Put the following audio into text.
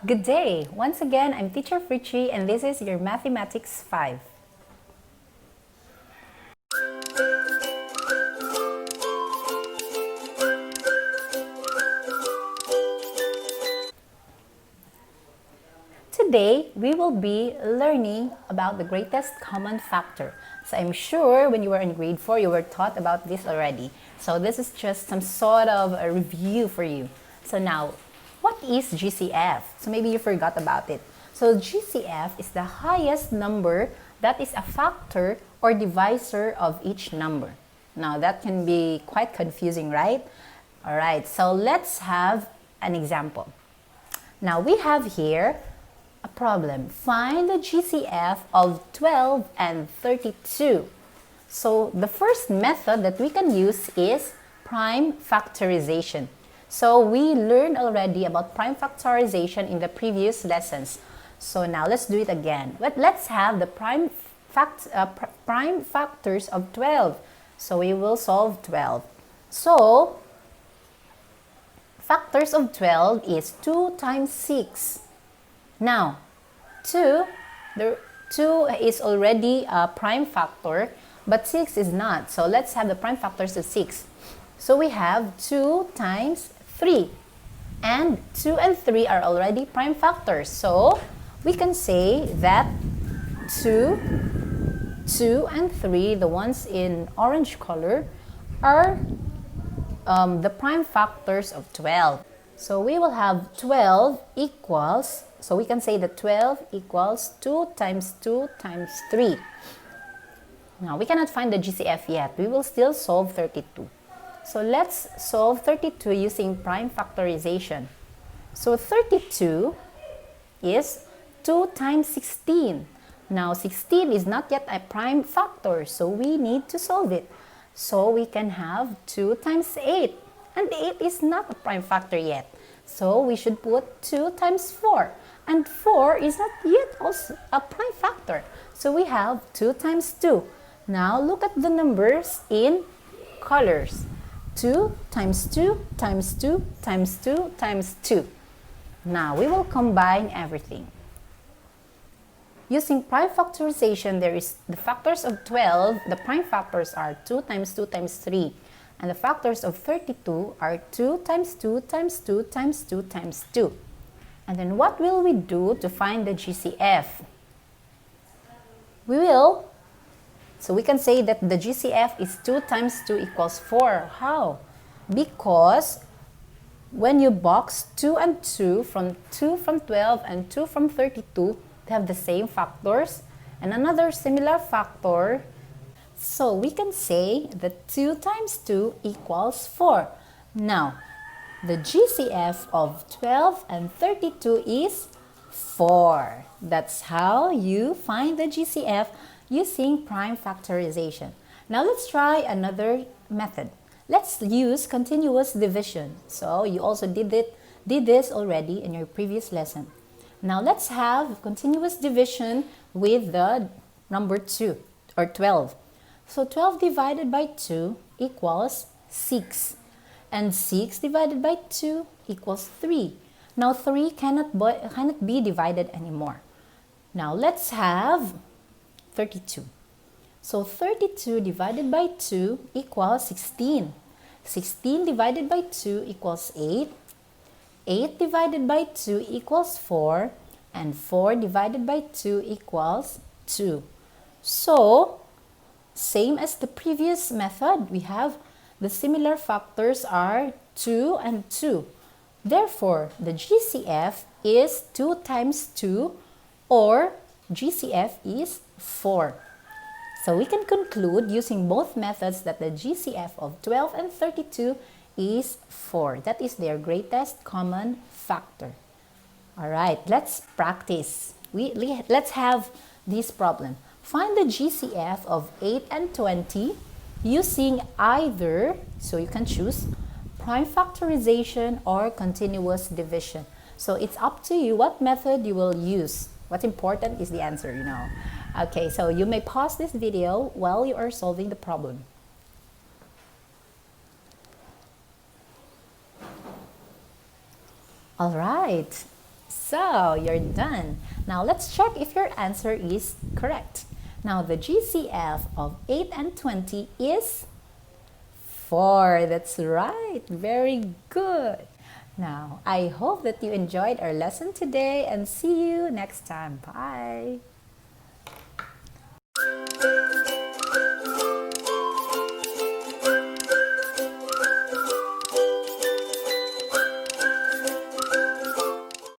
Good day! Once again, I'm Teacher Frichi and this is your Mathematics 5. Today, we will be learning about the greatest common factor. So I'm sure when you were in grade 4, you were taught about this already. So this is just some sort of a review for you. So now, what is GCF? So maybe you forgot about it. So GCF is the highest number that is a factor or divisor of each number. Now that can be quite confusing, right? Alright, so let's have an example. Now we have here a problem. Find the GCF of 12 and 32. So the first method that we can use is prime factorization. So we learned already about prime factorization in the previous lessons. So now let's do it again. But let's have the prime factors of 12. So we will solve 12. So factors of 12 is 2 times 6. Now, 2 is already a prime factor, but 6 is not. So let's have the prime factors of 6. So we have 2 times 3. And 2 and 3 are already prime factors. So we can say that 2 and 3, the ones in orange color, are the prime factors of 12. So we will have 12 equals, so we can say that 12 equals 2 times 2 times 3. Now we cannot find the GCF yet. We will still solve 32. So let's solve 32 using prime factorization. So 32 is 2 times 16. Now 16 is not yet a prime factor, so we need to solve it. So we can have 2 times 8. And 8 is not a prime factor yet. So we should put 2 times 4. And 4 is not yet also a prime factor. So we have 2 times 2. Now look at the numbers in colors. 2 times 2 times 2 times 2 times 2. Now we will combine everything. Using prime factorization, there is the factors of 12. The prime factors are 2 times 2 times 3. And the factors of 32 are 2 times 2 times 2 times 2 times 2. And then what will we do to find the GCF? So we can say that the GCF is 2 times 2 equals 4. How? Because when you box 2 and 2 from 12 and 2 from 32, they have the same factors and another similar factor. So we can say that 2 times 2 equals 4. Now, the GCF of 12 and 32 is 4. That's how you find the GCF using prime factorization. Now let's try another method. Let's use continuous division. So you also did this already in your previous lesson. Now let's have continuous division with the number 2 or 12. So 12 divided by 2 equals 6. And 6 divided by 2 equals 3. Now 3 cannot be divided anymore. Now let's have 32. So 32 divided by 2 equals 16. 16 divided by 2 equals 8. 8 divided by 2 equals 4. And 4 divided by 2 equals 2. So, same as the previous method, we have the similar factors are 2 and 2. Therefore, the GCF is 2 times 2 or GCF is 4. So we can conclude using both methods that the GCF of 12 and 32 is 4. That is their greatest common factor. Alright, let's practice. Let's have this problem. Find the GCF of 8 and 20 using either, so you can choose, prime factorization or continuous division. So it's up to you what method you will use. What's important is the answer, you know. Okay, so you may pause this video while you are solving the problem. Alright, So, you're done. Now, let's check if your answer is correct. Now, the GCF of 8 and 20 is 4. That's right. Very good. Now, I hope that you enjoyed our lesson today and see you next time. Bye.